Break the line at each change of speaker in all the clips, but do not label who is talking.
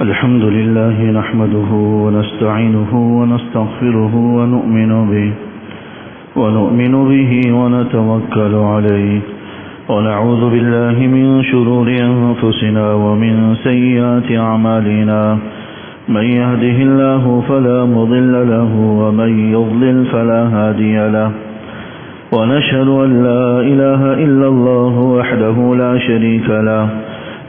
الحمد لله نحمده ونستعينه ونستغفره ونؤمن به ونتوكل عليه ونعوذ بالله من شرور أنفسنا ومن سيئات أعمالنا من يهده الله فلا مضل له ومن يضلل فلا هادي له ونشهد أن لا إله إلا الله وحده لا شريك له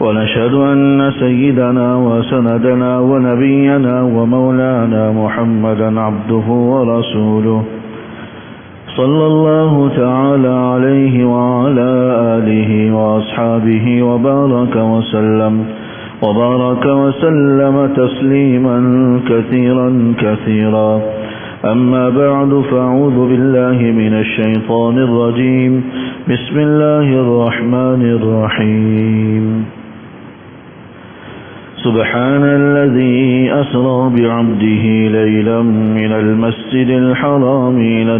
ونشهد أن سيدنا وسندنا ونبينا ومولانا محمدا عبده ورسوله صلى الله تعالى عليه وعلى آله وأصحابه وبارك وسلم تسليما كثيرا أما بعد فأعوذ بالله من الشيطان الرجيم بسم الله الرحمن الرحيم سبحان الذي أسرى بعبده ليلا من المسجد الحرام إلى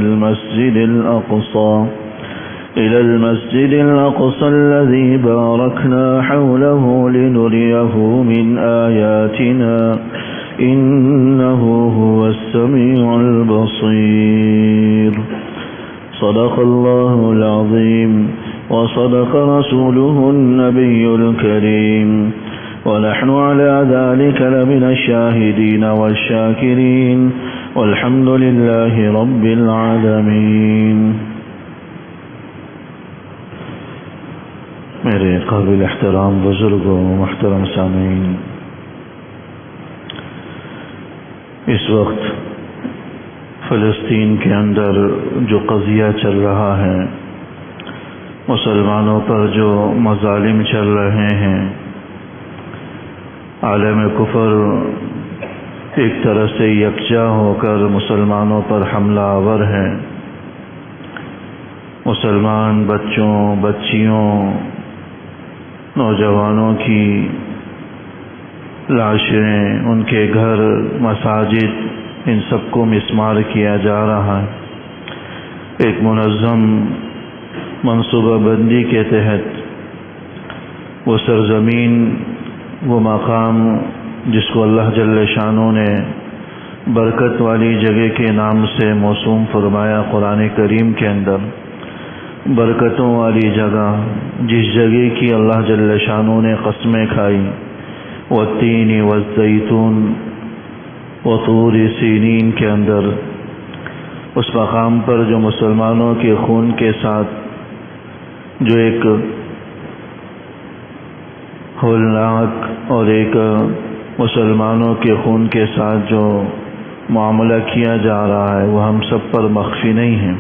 المسجد الأقصى الذي باركنا حوله لنريه من آياتنا إنه هو السميع البصير صدق الله العظيم وصدق رسوله النبي الكريم ونحن على ذلك لمن الشاهدين والشاكرين والحمد لله رب العالمين. میرے قابل احترام بزرگوں محترم سامعین، اس وقت فلسطین کے اندر جو قضیہ چل رہا ہے، مسلمانوں پر جو مظالم چل رہے ہیں، عالم کفر ایک طرح سے یکجا ہو کر مسلمانوں پر حملہ آور ہے. مسلمان بچوں، بچیوں، نوجوانوں کی لاشیں، ان کے گھر، مساجد، ان سب کو مسمار کیا جا رہا ہے. ایک منظم منصوبہ بندی کے تحت وہ سرزمین، وہ مقام جس کو اللہ جل شانہ نے برکت والی جگہ کے نام سے موسوم فرمایا قرآن کریم کے اندر، برکتوں والی جگہ، جس جگہ کی اللہ جل شانہ نے قسمیں کھائی، والتین والزیتون وطور سینین کے اندر، اس مقام پر جو مسلمانوں کے خون کے ساتھ جو ایک ہولناک اور ایک مسلمانوں کے خون کے ساتھ جو معاملہ کیا جا رہا ہے، وہ ہم سب پر مخفی نہیں ہے.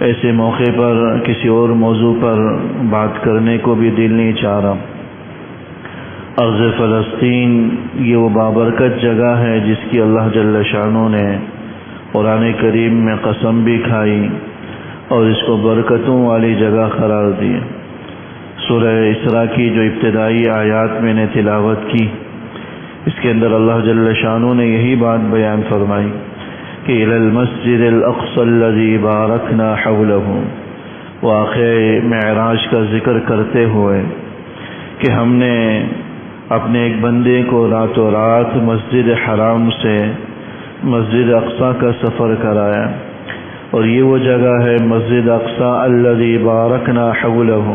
ایسے موقع پر کسی اور موضوع پر بات کرنے کو بھی دل نہیں چاہ رہا. ارض فلسطین یہ وہ بابرکت جگہ ہے جس کی اللہ جل شانہ نے قرآن کریم میں قسم بھی کھائی اور اس کو برکتوں والی جگہ قرار دی. سورہ اسراء کی جو ابتدائی آیات میں نے تلاوت کی، اس کے اندر اللہ جل شانہ نے یہی بات بیان فرمائی کہ الی المسجد الاقصی الذی بارکنا حولہ، واقعہ معراج کا ذکر کرتے ہوئے کہ ہم نے اپنے ایک بندے کو راتوں رات مسجد حرام سے مسجد اقصی کا سفر کرایا، اور یہ وہ جگہ ہے مسجد اقصی الذی بارکنا حولہ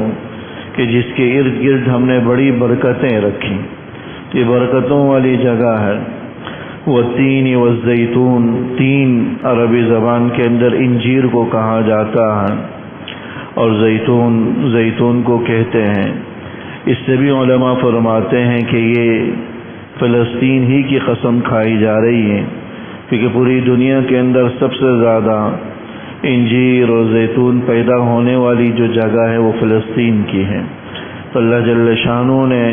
کہ جس کے ارد گرد ہم نے بڑی برکتیں رکھی. یہ برکتوں والی جگہ ہے. والتین والزیتون، تین عربی زبان کے اندر انجیر کو کہا جاتا ہے، اور زیتون کو کہتے ہیں. اس سے بھی علماء فرماتے ہیں کہ یہ فلسطین ہی کی قسم کھائی جا رہی ہے، کیونکہ پوری دنیا کے اندر سب سے زیادہ انجیر اور زیتون پیدا ہونے والی جو جگہ ہے وہ فلسطین کی ہے. تو اللہ جل شانہ نے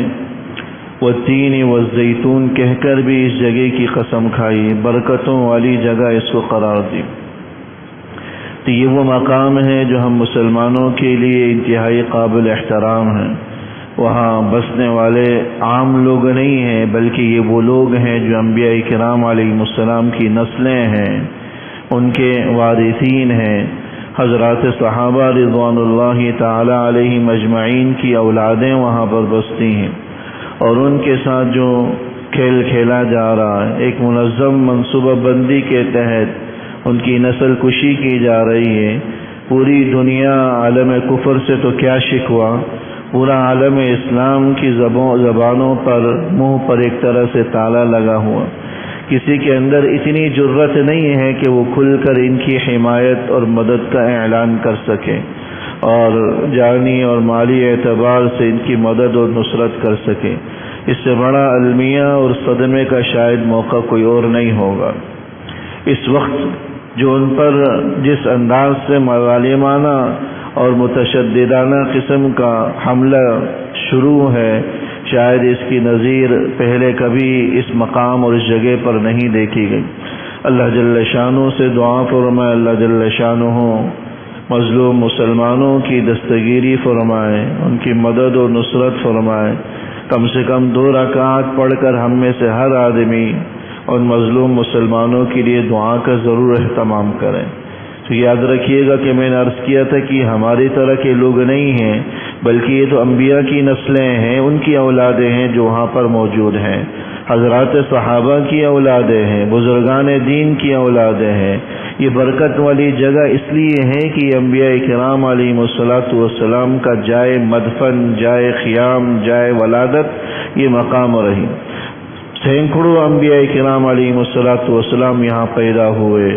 والتین والزیتون کہہ کر بھی اس جگہ کی قسم کھائی، برکتوں والی جگہ اس کو قرار دی. تو یہ وہ مقام ہے جو ہم مسلمانوں کے لیے انتہائی قابل احترام ہے. وہاں بسنے والے عام لوگ نہیں ہیں، بلکہ یہ وہ لوگ ہیں جو انبیاء کرام علیہ السلام کی نسلیں ہیں، ان کے وارثین ہیں. حضرات صحابہ رضوان اللہ تعالی علیہم اجمعین کی اولادیں وہاں پر بستی ہیں، اور ان کے ساتھ جو کھیل کھیلا جا رہا ہے، ایک منظم منصوبہ بندی کے تحت ان کی نسل کشی کی جا رہی ہے۔ پوری دنیا عالم کفر سے تو کیا شکوا، پورا عالم اسلام کی زبانوں پر منہ پر ایک طرح سے تالا لگا ہوا، کسی کے اندر اتنی جرت نہیں ہے کہ وہ کھل کر ان کی حمایت اور مدد کا اعلان کر سکے اور جانی اور مالی اعتبار سے ان کی مدد اور نصرت کر سکے۔ اس سے بڑا المیہ اور صدمے کا شاید موقع کوئی اور نہیں ہوگا۔ اس وقت جو ان پر جس انداز سے مظالمانہ اور متشددانہ قسم کا حملہ شروع ہے، شاید اس کی نظیر پہلے کبھی اس مقام اور اس جگہ پر نہیں دیکھی گئی۔ اللہ جل شانہ سے دعا فرمائے، اللہ جل شانہ مظلوم مسلمانوں کی دستگیری فرمائے، ان کی مدد و نصرت فرمائے۔ کم سے کم 2 رکعات پڑھ کر ہم میں سے ہر آدمی ان مظلوم مسلمانوں کے لیے دعا کا ضرور اہتمام کریں۔ تو یاد رکھیے گا کہ میں نے عرض کیا تھا کہ ہماری طرح کے لوگ نہیں ہیں، بلکہ یہ تو انبیاء کی نسلیں ہیں، ان کی اولادیں ہیں جو وہاں پر موجود ہیں، حضرات صحابہ کی اولادیں ہیں، بزرگان دین کی اولادیں ہیں۔ یہ برکت والی جگہ اس لیے ہے کہ یہ انبیاء کرام علیہم الصلاۃ والسلام کا جائے مدفن، جائے قیام، جائے ولادت یہ مقام رہی۔ سینکڑوں انبیاء کرام علیہم الصلاۃ والسلام یہاں پیدا ہوئے،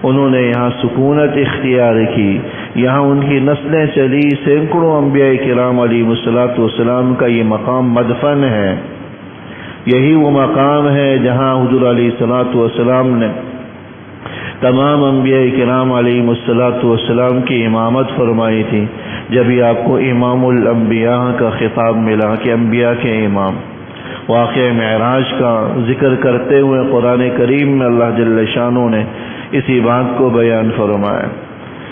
انہوں نے یہاں سکونت اختیار کی، یہاں ان کی نسلیں چلی۔ سینکڑوں انبیاء کرام علیہم الصلاۃ والسلام کا یہ مقام مدفن ہے، یہی وہ مقام ہے جہاں حضور علیہ الصلاۃ والسلام نے تمام انبیاء کرام علیہم الصلاۃ والسلام کی امامت فرمائی تھی۔ جب یہ آپ کو امام الانبیاء کا خطاب ملا کہ انبیاء کے امام، واقعہ معراج کا ذکر کرتے ہوئے قرآن کریم میں اللہ جل شانہ نے اسی بات کو بیان فرمایا۔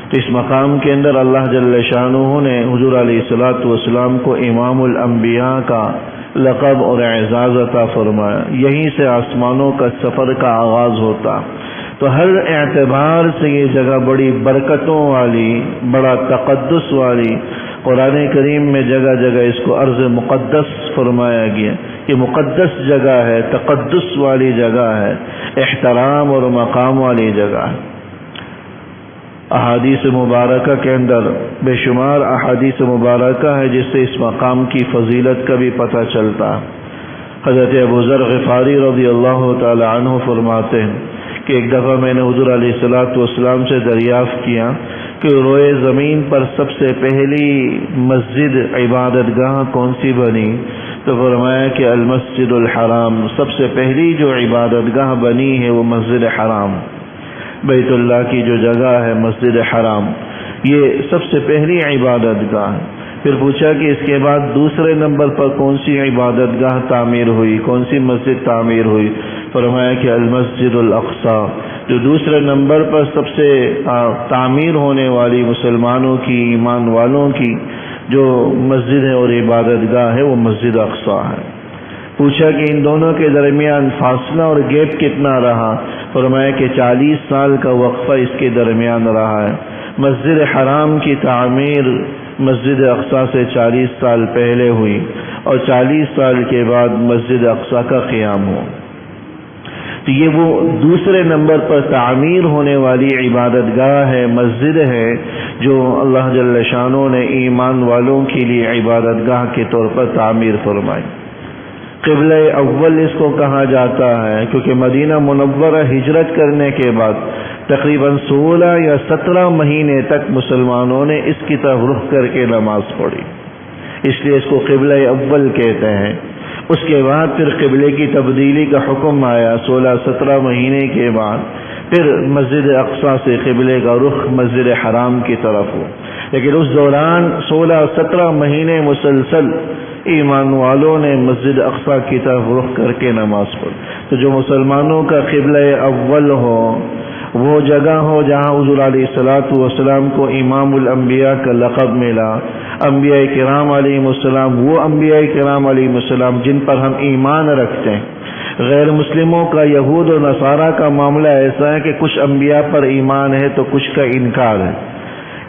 تو اس مقام کے اندر اللہ جل شانہ نے حضور علیہ الصلاۃ والسلام کو امام الانبیاء کا لقب اور اعزاز عطا فرمایا۔ یہیں سے آسمانوں کا سفر کا آغاز ہوتا۔ تو ہر اعتبار سے یہ جگہ بڑی برکتوں والی، بڑا تقدس والی، قرآن کریم میں جگہ جگہ اس کو ارض مقدس فرمایا گیا۔ یہ مقدس جگہ ہے، تقدس والی جگہ ہے، احترام اور مقام والی جگہ ہے۔ احادیث مبارکہ کے اندر بے شمار احادیث مبارکہ ہے جس سے اس مقام کی فضیلت کا بھی پتہ چلتا ہے۔ حضرت ابو ذر غفاری رضی اللہ تعالی عنہ فرماتے ہیں کہ ایک دفعہ میں نے حضور علیہ الصلاۃ والسلام سے دریافت کیا کہ روئے زمین پر سب سے پہلی مسجد عبادت گاہ کون سی بنی؟ تو فرمایا کہ المسجد الحرام، سب سے پہلی جو عبادت گاہ بنی ہے وہ مسجد حرام، بیت اللہ کی جو جگہ ہے مسجد حرام، یہ سب سے پہلی عبادت گاہ ہے۔ پھر پوچھا کہ اس کے بعد دوسرے نمبر پر کون سی عبادت گاہ تعمیر ہوئی، کون سی مسجد تعمیر ہوئی؟ فرمایا کہ المسجد الاقصی، جو دوسرے نمبر پر سب سے تعمیر ہونے والی مسلمانوں کی، ایمان والوں کی جو مسجد ہے اور عبادت گاہ ہے وہ مسجد اقصی ہے۔ پوچھا کہ ان دونوں کے درمیان فاصلہ اور گیپ کتنا رہا؟ فرمایا کہ 40 سال کا وقفہ اس کے درمیان رہا ہے۔ مسجد حرام کی تعمیر مسجد اقصی سے 40 سال پہلے ہوئی اور 40 سال کے بعد مسجد اقصی کا قیام ہوا۔ تو یہ وہ دوسرے نمبر پر تعمیر ہونے والی عبادت گاہ ہے، مسجد ہے، جو اللہ جل شانہ نے ایمان والوں کے لیے عبادت گاہ کے طور پر تعمیر فرمائی۔ قبلہ اول اس کو کہا جاتا ہے کیونکہ مدینہ منورہ ہجرت کرنے کے بعد تقریباً 16 یا 17 مہینے تک مسلمانوں نے اس کی طرف رخ کر کے نماز پڑھی، اس لیے اس کو قبلہ اول کہتے ہیں۔ اس کے بعد پھر قبلے کی تبدیلی کا حکم آیا 16-17 مہینے کے بعد، پھر مسجد اقصی سے قبلے کا رخ مسجد حرام کی طرف ہو، لیکن اس دوران 16-17 مہینے مسلسل ایمان والوں نے مسجد اقصی کی طرف رخ کر کے نماز پڑھی۔ تو جو مسلمانوں کا قبلہ اول ہو، وہ جگہ ہو جہاں حضور علیہ الصلاۃ والسلام کو امام الانبیاء کا لقب ملا، انبیاء کرام علیہم السلام، وہ انبیاء کرام علیہم السلام جن پر ہم ایمان رکھتے ہیں۔ غیر مسلموں کا، یہود و نصارہ کا معاملہ ایسا ہے کہ کچھ انبیاء پر ایمان ہے تو کچھ کا انکار ہے۔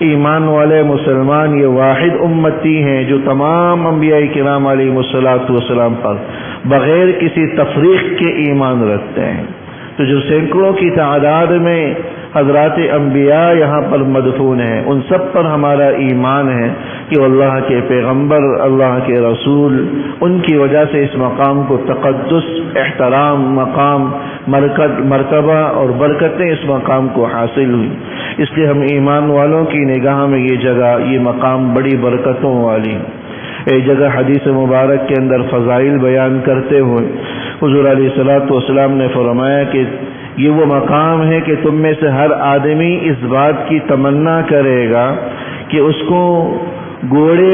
ایمان والے مسلمان یہ واحد امتی ہیں جو تمام انبیاء کرام علیہم الصلاۃ والسلام پر بغیر کسی تفریق کے ایمان رکھتے ہیں۔ تو جو سینکڑوں کی تعداد میں حضرات انبیاء یہاں پر مدفون ہیں، ان سب پر ہمارا ایمان ہے کہ اللہ کے پیغمبر، اللہ کے رسول، ان کی وجہ سے اس مقام کو تقدس، احترام، مقام، مرتبہ اور برکتیں اس مقام کو حاصل ہوئی۔ اس لیے ہم ایمان والوں کی نگاہ میں یہ جگہ، یہ مقام بڑی برکتوں والی۔ ایک جگہ حدیث مبارک کے اندر فضائل بیان کرتے ہوئے حضور علیہ الصلوۃ والسلام نے فرمایا کہ یہ وہ مقام ہے کہ تم میں سے ہر آدمی اس بات کی تمنا کرے گا کہ اس کو گھوڑے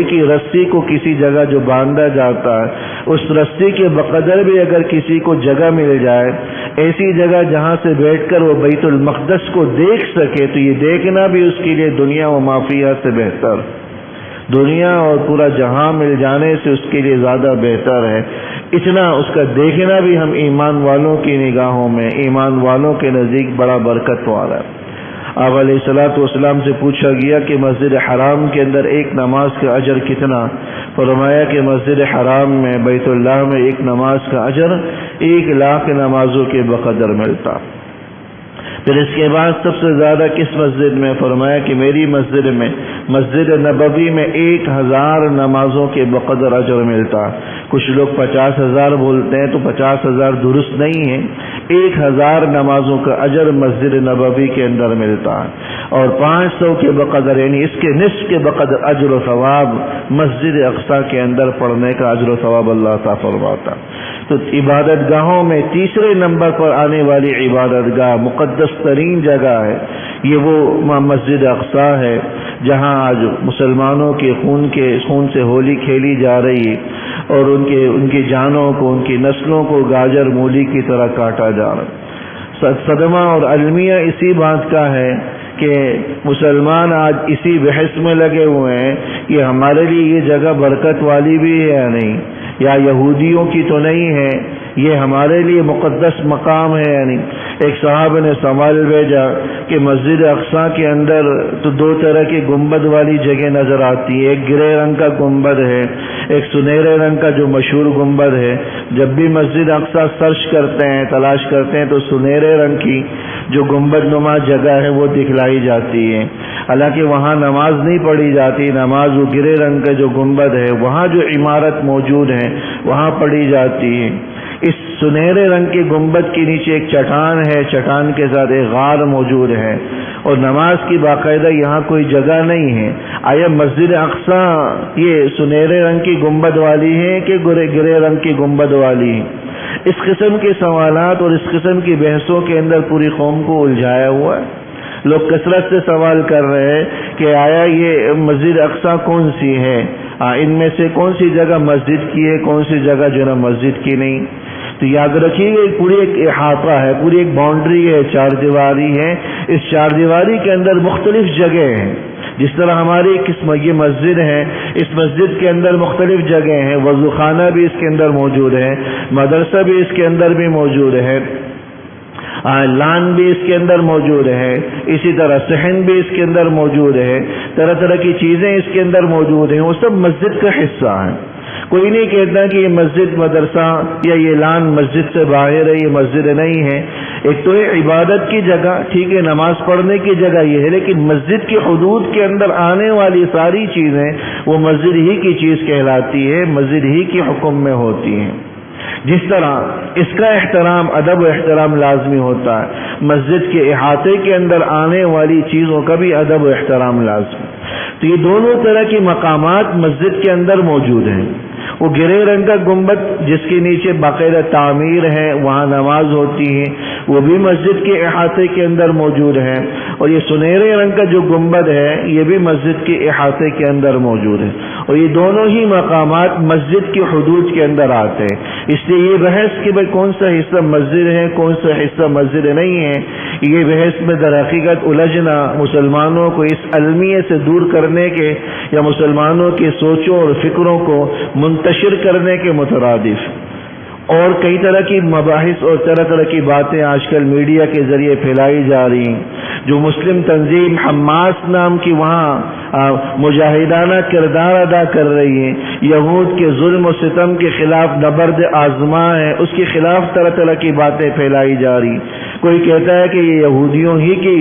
کی رسی کو کسی جگہ جو باندھا جاتا ہے، اس رسی کے بقدر بھی اگر کسی کو جگہ مل جائے، ایسی جگہ جہاں سے بیٹھ کر وہ بیت المقدس کو دیکھ سکے، تو یہ دیکھنا بھی اس کے لیے دنیا و مافیہ سے بہتر، دنیا اور پورا جہاں مل جانے سے اس کے لیے زیادہ بہتر ہے۔ اتنا اس کا دیکھنا بھی ہم ایمان والوں کی نگاہوں میں، ایمان والوں کے نزدیک بڑا برکت والا ہے۔ آپ علیہ الصلوۃ والسلام سے پوچھا گیا کہ مسجد حرام کے اندر ایک نماز کا اجر کتنا؟ فرمایا کہ مسجد حرام میں، بیت اللہ میں ایک نماز کا اجر 1,00,000 نمازوں کے بقدر ملتا۔ پھر اس کے بعد سب سے زیادہ کس مسجد میں؟ فرمایا کہ میری مسجد میں، مسجد نبوی میں 1,000 نمازوں کے بقدر اجر ملتا۔ کچھ لوگ 50,000 بولتے ہیں تو 50,000 درست نہیں ہے، 1,000 نمازوں کا اجر مسجد نبوی کے اندر ملتا ہے، اور 500 کے بقدر، یعنی اس کے نصف کے بقدر اجر و ثواب مسجد اقصی کے اندر پڑھنے کا اجر و ثواب اللہ تعالیٰ فرماتا۔ تو عبادت گاہوں میں تیسرے نمبر پر آنے والی عبادت گاہ، مقدس ترین جگہ ہے، یہ وہ مسجد اقصی ہے جہاں آج مسلمانوں کے خون سے ہولی کھیلی جا رہی ہے، اور ان کی جانوں کو، ان کی نسلوں کو گاجر مولی کی طرح کاٹا جا رہا ہے۔ صدمہ اور المیہ اسی بات کا ہے کہ مسلمان آج اسی بحث میں لگے ہوئے ہیں کہ ہمارے لیے یہ جگہ برکت والی بھی ہے یا نہیں، یا یہودیوں کی تو نہیں ہے، یہ ہمارے لیے مقدس مقام ہے یا نہیں۔ ایک صاحب نے سوال بھیجا کہ مسجد اقصی کے اندر تو 2 طرح کی گنبد والی جگہ نظر آتی ہے، ایک گرے رنگ کا گنبد ہے، ایک سنہرے رنگ کا جو مشہور گنبد ہے۔ جب بھی مسجد اقصی سرچ کرتے ہیں، تلاش کرتے ہیں، تو سنہرے رنگ کی جو گنبد نما جگہ ہے وہ دکھلائی جاتی ہے، حالانکہ وہاں نماز نہیں پڑھی جاتی، نماز وہ گرے رنگ کا جو گنبد ہے وہاں جو عمارت موجود ہے وہاں پڑھی جاتی ہے۔ اس سنہرے رنگ کے گنبد کے نیچے ایک چٹان ہے، چٹان کے ساتھ ایک غار موجود ہے، اور نماز کی باقاعدہ یہاں کوئی جگہ نہیں ہے۔ آیا مسجد اقصی یہ سنہرے رنگ کی گنبد والی ہے کہ گرے رنگ کی گنبد والی ہے؟ اس قسم کے سوالات اور اس قسم کی بحثوں کے اندر پوری قوم کو الجھایا ہوا ہے۔ لوگ کثرت سے سوال کر رہے ہیں کہ آیا یہ مسجد اقصی کون سی ہے، ان میں سے کون سی جگہ مسجد کی ہے، کون سی جگہ جو ہے نا مسجد کی نہیں۔ تو یاد رکھیے گا پوری ایک احاطہ ہے، پوری ایک باؤنڈری ہے، 4 دیواری ہے۔ اس 4 دیواری کے اندر مختلف جگہ ہیں، جس طرح ہماری قسم یہ مسجد ہے، اس مسجد کے اندر مختلف جگہ ہیں، وضو خانہ بھی اس کے اندر موجود ہے، مدرسہ بھی اس کے اندر بھی موجود ہے، لان بھی اس کے اندر موجود ہے، اسی طرح صحن بھی اس کے اندر موجود ہے، طرح طرح کی چیزیں اس کے اندر موجود ہیں، وہ سب مسجد کا حصہ ہیں۔ کوئی نہیں کہتا کہ یہ مسجد مدرسہ یا یہ لان مسجد سے باہر ہے، یہ مسجد نہیں ہے۔ ایک تو یہ عبادت کی جگہ، ٹھیک ہے، نماز پڑھنے کی جگہ یہ ہے، لیکن مسجد کی حدود کے اندر آنے والی ساری چیزیں وہ مسجد ہی کی چیز کہلاتی ہے، مسجد ہی کے حکم میں ہوتی ہیں۔ جس طرح اس کا احترام، ادب و احترام لازمی ہوتا ہے، مسجد کے احاطے کے اندر آنے والی چیزوں کا بھی ادب و احترام لازمی۔ تو یہ دونوں طرح کے مقامات مسجد کے اندر موجود ہیں۔ وہ گرے رنگ کا گنبد جس کے نیچے باقاعدہ تعمیر ہے، وہاں نماز ہوتی ہے، وہ بھی مسجد کے احاطے کے اندر موجود ہے، اور یہ سنہرے رنگ کا جو گنبد ہے یہ بھی مسجد کے احاطے کے اندر موجود ہے، اور یہ دونوں ہی مقامات مسجد کی حدود کے اندر آتے ہیں۔ اس لیے یہ بحث کہ بھائی کون سا حصہ مسجد ہے، کون سا حصہ مسجد نہیں ہے، یہ بحث میں در حقیقت الجھنا مسلمانوں کو اس المیہ سے دور کرنے کے یا مسلمانوں کی سوچوں اور فکروں کو منتشر کرنے کے مترادف، اور کئی طرح کی مباحث اور طرح طرح کی باتیں آج کل میڈیا کے ذریعے پھیلائی جا رہی ہیں، جو مسلم تنظیم حماس نام کی وہاں مجاہدانہ کردار ادا کر رہی ہے، یہود کے ظلم و ستم کے خلاف نبرد آزما ہے، اس کے خلاف طرح طرح کی باتیں پھیلائی جا رہی۔ کوئی کہتا ہے کہ یہ یہودیوں ہی کی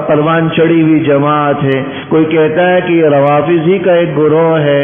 پروان چڑھی ہوئی جماعت ہے، کوئی کہتا ہے کہ یہ روافض ہی کا ایک گروہ ہے،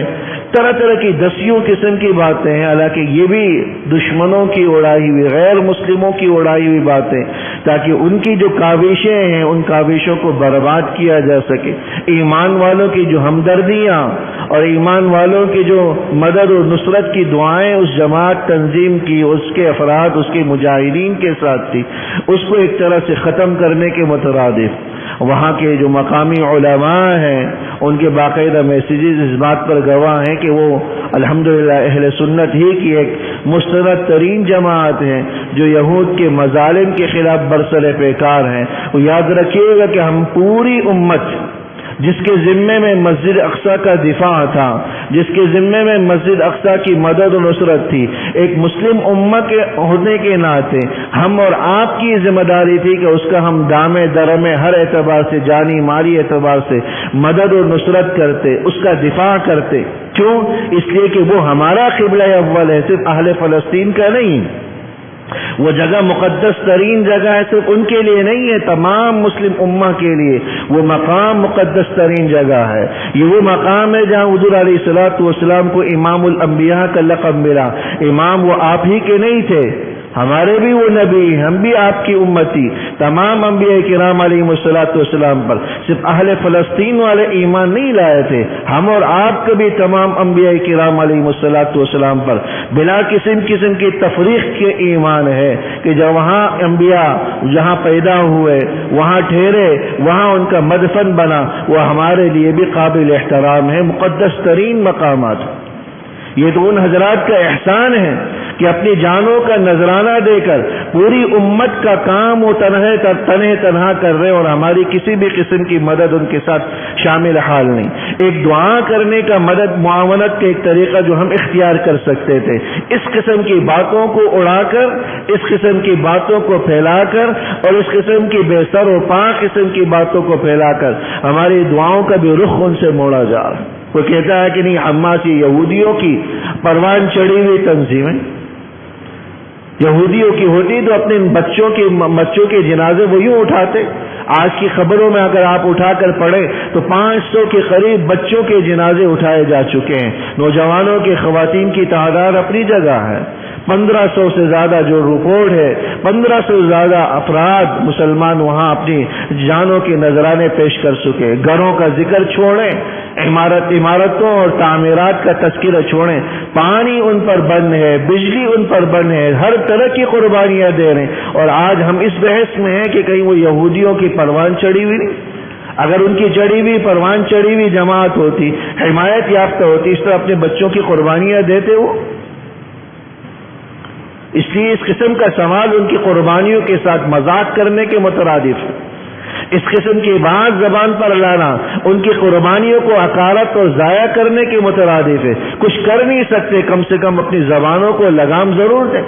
طرح طرح کی دسیوں قسم کی باتیں ہیں، حالانکہ یہ بھی دشمنوں کی اڑائی ہوئی، غیر مسلموں کی اڑائی ہوئی باتیں، تاکہ ان کی جو کاوشیں ہیں ان کاوشوں کو برباد کیا جا سکے۔ ایمان والوں کی جو ہمدردیاں اور ایمان والوں کی جو مدد اور نصرت کی دعائیں اس جماعت تنظیم کی، اس کے افراد، اس کے مجاہدین کے ساتھ تھی، اس کو ایک طرح سے ختم کرنے کے مترادف وہاں کے جو مقامی علماء ہیں ان کے باقاعدہ میسیجز اس بات پر گواہ ہیں کہ وہ الحمدللہ اہل سنت ہی کی ایک مستند ترین جماعت ہے جو یہود کے مظالم کے خلاف برسر پیکار ہیں۔ وہ یاد رکھیے گا کہ ہم پوری امت جس کے ذمے میں مسجد اقصی کا دفاع تھا، جس کے ذمے میں مسجد اقصی کی مدد و نصرت تھی، ایک مسلم امت کے ہونے کے ناطے ہم اور آپ کی ذمہ داری تھی کہ اس کا ہم دامے درمے ہر اعتبار سے، جانی مالی اعتبار سے مدد و نصرت کرتے، اس کا دفاع کرتے۔ کیوں؟ اس لیے کہ وہ ہمارا قبلہ اول ہے، صرف اہل فلسطین کا نہیں۔ وہ جگہ مقدس ترین جگہ ہے، صرف ان کے لیے نہیں ہے، تمام مسلم امہ کے لیے وہ مقام مقدس ترین جگہ ہے۔ یہ وہ مقام ہے جہاں حضور علیہ الصلوۃ والسلام کو امام الانبیاء کا لقب ملا۔ امام وہ آپ ہی کے نہیں تھے، ہمارے بھی وہ نبی، ہم بھی آپ کی امتی۔ تمام انبیاء کرام علیہ الصلوۃ والسلام پر صرف اہل فلسطین والے ایمان نہیں لائے تھے، ہم اور آپ کے بھی تمام انبیاء کرام علیہ الصلوۃ والسلام پر بلا قسم کی تفریق کے ایمان ہے کہ جب وہاں انبیاء جہاں پیدا ہوئے، وہاں ٹھہرے، وہاں ان کا مدفن بنا، وہ ہمارے لیے بھی قابل احترام ہے، مقدس ترین مقامات۔ یہ تو ان حضرات کا احسان ہے کہ اپنی جانوں کا نذرانہ دے کر پوری امت کا کام وہ تنہا کر رہے اور ہماری کسی بھی قسم کی مدد ان کے ساتھ شامل حال نہیں۔ ایک دعا کرنے کا مدد معاونت کا ایک طریقہ جو ہم اختیار کر سکتے تھے، اس قسم کی باتوں کو اڑا کر، اس قسم کی باتوں کو پھیلا کر اور اس قسم کی بے سر و پا قسم کی باتوں کو پھیلا کر ہماری دعاؤں کا بھی رخ ان سے موڑا جا رہا ہے۔ وہ کہتا ہے کہ نہیں حماس یہودیوں کی پروان چڑھی ہوئی تنظیم ہے، یہودیوں کی ہوتی تو اپنے بچوں کے جنازے وہ یوں اٹھاتے۔ آج کی خبروں میں اگر آپ اٹھا کر پڑھیں تو 500 کے قریب بچوں کے جنازے اٹھائے جا چکے ہیں۔ نوجوانوں کی، خواتین کی تعداد اپنی جگہ ہے، 1500 سے زیادہ جو رپورٹ ہے، 1500 سے زیادہ افراد مسلمان وہاں اپنی جانوں کے نذرانے پیش کر چکے۔ گھروں کا ذکر چھوڑیں، عمارتوں اور تعمیرات کا تذکرہ چھوڑیں، پانی ان پر بند ہے، بجلی ان پر بند ہے، ہر طرح کی قربانیاں دے رہے ہیں، اور آج ہم اس بحث میں ہیں کہ کہیں وہ یہودیوں کی پروان چڑھی ہوئی نہیں۔ اگر ان کی چڑھی ہوئی پروان چڑھی ہوئی جماعت ہوتی، حمایت یافتہ ہوتی، اس طرح اپنے بچوں کی قربانیاں دیتے وہ۔ اس لیے اس قسم کا سوال ان کی قربانیوں کے ساتھ مذاق کرنے کے مترادف ہے۔ اس قسم کی بات زبان پر لانا ان کی قربانیوں کو حقارت اور ضائع کرنے کے مترادف ہے۔ کچھ کر نہیں سکتے، کم سے کم اپنی زبانوں کو لگام ضرور دیں۔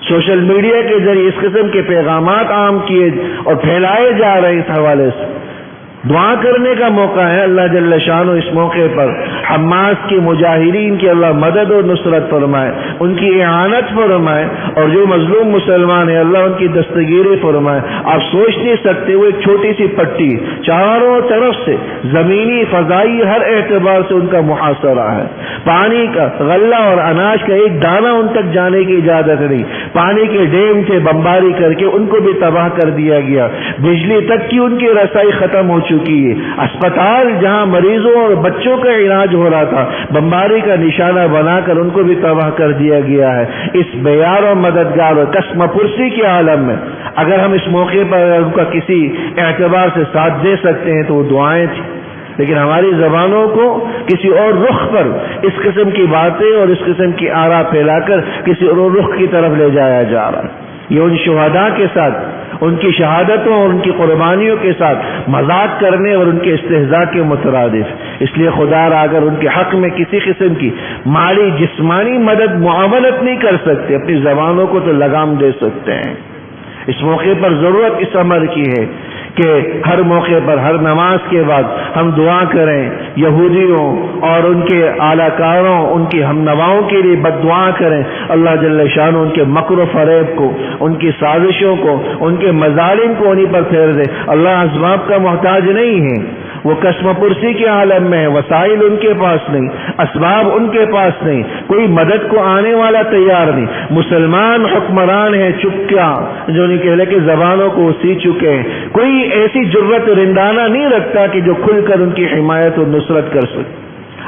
سوشل میڈیا کے ذریعے اس قسم کے پیغامات عام کیے اور پھیلائے جا رہے، اس حوالے سے دعا کرنے کا موقع ہے۔ اللہ جل شانہ اس موقع پر حماس کے مجاہدین کی اللہ مدد و نصرت فرمائے، ان کی اعانت فرمائے، اور جو مظلوم مسلمان ہیں اللہ ان کی دستگیری فرمائے۔ آپ سوچ نہیں سکتے وہ ایک چھوٹی سی پٹی، چاروں طرف سے زمینی فضائی ہر اعتبار سے ان کا محاصرہ ہے۔ پانی کا، غلہ اور اناج کا ایک دانہ ان تک جانے کی اجازت نہیں۔ پانی کے ڈیم سے بمباری کر کے ان کو بھی تباہ کر دیا گیا، بجلی تک کی ان کی رسائی ختم ہو چکی ہے۔ اسپتال جہاں مریضوں اور بچوں کا علاج ہو رہا تھا، بمباری کا نشانہ بنا کر ان کو بھی تباہ کر دیا گیا ہے۔ اس بیار و مددگار اور قسم پرسی کے عالم میں اگر ہم اس موقع پر ان کا کسی اعتبار سے ساتھ دے سکتے ہیں تو وہ دعائیں تھیں، لیکن ہماری زبانوں کو کسی اور رخ پر اس قسم کی باتیں اور اس قسم کی آرا پھیلا کر کسی اور رخ کی طرف لے جایا جا رہا ہے۔ یہ ان شہداء کے ساتھ، ان کی شہادتوں اور ان کی قربانیوں کے ساتھ مذاق کرنے اور ان کے استہزاء کے مترادف۔ اس لیے خدا را اگر ان کے حق میں کسی قسم کی مالی جسمانی مدد معاونت نہیں کر سکتے، اپنی زبانوں کو تو لگام دے سکتے ہیں۔ اس موقع پر ضرورت اس امر کی ہے کہ ہر موقع پر ہر نماز کے بعد ہم دعا کریں، یہودیوں اور ان کے اعلی کاروں، ان کی ہم نواؤں کے لیے بد دعا کریں، اللہ جل شانہ ان کے مکر و فریب کو، ان کی سازشوں کو، ان کے مظالم کو انہیں پر پھیر دے۔ اللہ اسباب کا محتاج نہیں ہے، وہ قسم پرسی کے عالم میں ہے، وسائل ان کے پاس نہیں، اسباب ان کے پاس نہیں، کوئی مدد کو آنے والا تیار نہیں۔ مسلمان حکمران ہیں چپ کیا، جو نہیں کہہ لے کہ زبانوں کو سی چکے ہیں، کوئی ایسی جرت رندانہ نہیں رکھتا کہ جو کھل کر ان کی حمایت اور نصرت کر سکے۔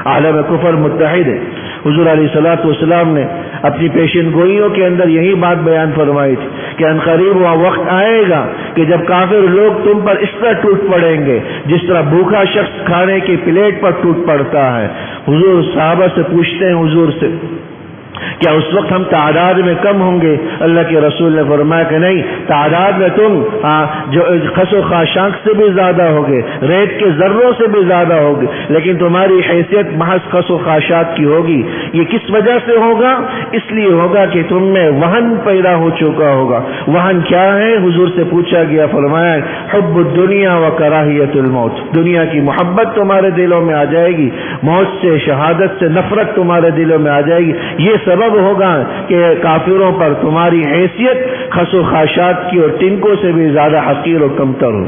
عالم کفر متحد ہے۔ حضور علیہ الصلوۃ والسلام نے اپنی پیشن گوئیوں کے اندر یہی بات بیان فرمائی تھی کہ ان قریب وہ وقت آئے گا کہ جب کافر لوگ تم پر اس طرح ٹوٹ پڑیں گے جس طرح بھوکا شخص کھانے کی پلیٹ پر ٹوٹ پڑتا ہے۔ حضور صحابہ سے پوچھتے ہیں حضور سے کیا اس وقت ہم تعداد میں کم ہوں گے؟ اللہ کے رسول نے فرمایا کہ نہیں، تعداد میں تم جو خس و خاشاک سے بھی زیادہ ہوگے، ریت کے ذروں سے بھی زیادہ ہوگے، لیکن تمہاری حیثیت محض خس و خاشاک کی ہوگی۔ یہ کس وجہ سے ہوگا؟ اس لیے ہوگا کہ تم میں وہن پیدا ہو چکا ہوگا۔ وہن کیا ہے؟ حضور سے پوچھا گیا، فرمایا حب الدنیا و کراہیت الموت، دنیا کی محبت تمہارے دلوں میں آ جائے گی، موت سے، شہادت سے نفرت تمہارے دلوں میں آ جائے گی۔ یہ سبب ہوگا کہ کافروں پر تمہاری حیثیت خس و خاشات کی اور تنکوں سے بھی زیادہ حقیر و کمتر ہو۔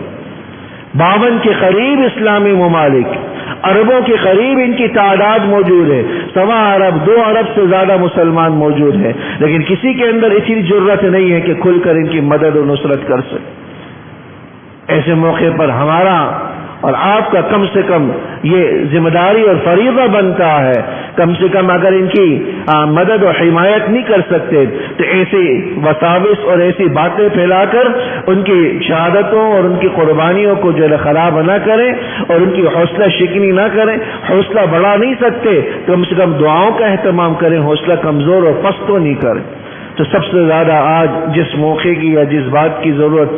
52 کے قریب اسلامی ممالک، اربوں کے قریب ان کی تعداد موجود ہے، 1.25 ارب 2 ارب سے زیادہ مسلمان موجود ہیں، لیکن کسی کے اندر اتنی جرت نہیں ہے کہ کھل کر ان کی مدد و نصرت کر سکے۔ ایسے موقع پر ہمارا اور آپ کا کم سے کم یہ ذمہ داری اور فریضہ بنتا ہے، کم سے کم اگر ان کی مدد اور حمایت نہیں کر سکتے تو ایسی وساوس اور ایسی باتیں پھیلا کر ان کی شہادتوں اور ان کی قربانیوں کو جو خراب نہ کریں اور ان کی حوصلہ شکنی نہ کریں۔ حوصلہ بڑھا نہیں سکتے، کم سے کم دعاؤں کا اہتمام کریں، حوصلہ کمزور اور پست تو نہیں کریں۔ تو سب سے زیادہ آج جس موقع کی یا جس بات کی ضرورت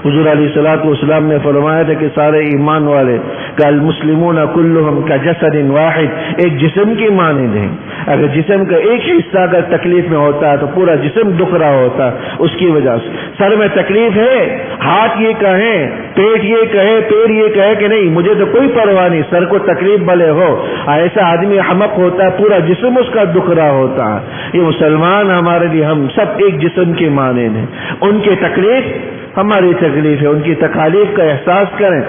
حضور علیہ الصلوۃ والسلام نے فرمایا تھا کہ سارے ایمان والے کہ المسلمون کلہم کجسد واحد، ایک جسم کی مانند ہیں۔ اگر جسم کا ایک حصہ اگر تکلیف میں ہوتا ہے تو پورا جسم دکھ رہا ہوتا ہے اس کی وجہ سے۔ سر میں تکلیف ہے، ہاتھ یہ کہیں، پیٹ یہ کہے، پیر یہ کہے کہ نہیں مجھے تو کوئی پرواہ نہیں، سر کو تکلیف بھلے ہو، ایسا آدمی احمق ہوتا ہے، پورا جسم اس کا دکھ رہا ہوتا ہے۔ یہ مسلمان ہمارے لیے ہم سب ایک جسم کے مانند ہیں، ان کی تکلیف ہماری تکلیف ہے، ان کی تکالیف کا احساس کریں۔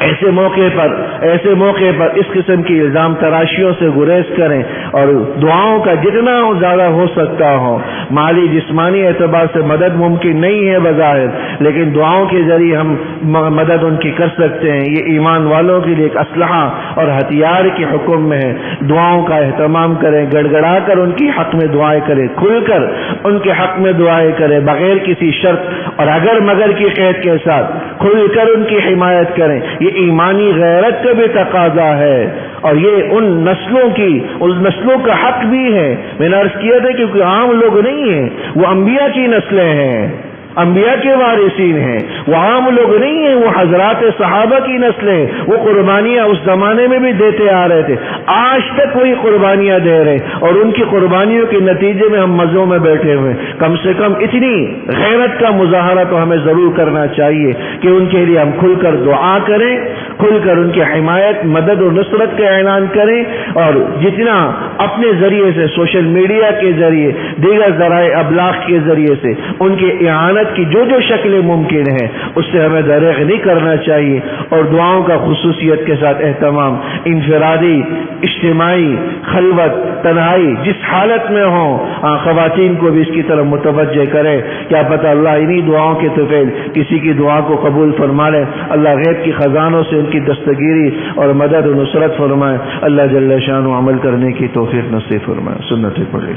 ایسے موقع پر اس قسم کی الزام تراشیوں سے گریز کریں اور دعاؤں کا جتنا زیادہ ہو سکتا ہو، مالی جسمانی اعتبار سے مدد ممکن نہیں ہے بظاہر، لیکن دعاؤں کے ذریعے ہم مدد ان کی کر سکتے ہیں۔ یہ ایمان والوں کے لیے ایک اسلحہ اور ہتھیار کے حکم میں ہے۔ دعاؤں کا اہتمام کریں، گڑ گڑا کر ان کی حق میں دعائیں کریں، کھل کر ان کے حق میں دعائیں کریں، بغیر کسی شرط اور اگر مگر کی قید کے ساتھ کھل کر ان کی حمایت کریں۔ یہ ایمانی غیرت کا بھی تقاضا ہے اور یہ ان نسلوں کا حق بھی ہے۔ میں نے عرض کیا تھا کہ عام لوگ نہیں ہیں، وہ انبیاء کی نسلیں ہیں، انبیاء کے وارثین ہیں، وہ عام لوگ نہیں ہیں، وہ حضرات صحابہ کی نسلیں، وہ قربانیاں اس زمانے میں بھی دیتے آ رہے تھے، آج تک وہی قربانیاں دے رہے، اور ان کی قربانیوں کے نتیجے میں ہم مزوں میں بیٹھے ہوئے۔ کم سے کم اتنی غیرت کا مظاہرہ تو ہمیں ضرور کرنا چاہیے کہ ان کے لیے ہم کھل کر دعا کریں، کھل کر ان کی حمایت، مدد و نصرت کا اعلان کریں، اور جتنا اپنے ذریعے سے، سوشل میڈیا کے ذریعے، دیگر ذرائع ابلاغ کے ذریعے سے ان کی اعانت کی جو شکلیں ممکن ہیں اس سے ہمیں دریغ نہیں کرنا چاہیے، اور دعاؤں کا خصوصیت کے ساتھ اہتمام، انفرادی، اجتماعی، خلوت، تنہائی، جس حالت میں ہوں خواتین کو بھی اس کی طرف متوجہ کرے۔ کیا پتہ اللہ انہی دعاؤں کے طفیل کسی کی دعا کو قبول فرما لے، اللہ غیب کی خزانوں سے ان کی دستگیری اور مدد و نصرت فرمائے۔ اللہ جل شانہ عمل کرنے کی توفیق نصیب فرمائے۔ سنت پڑھے۔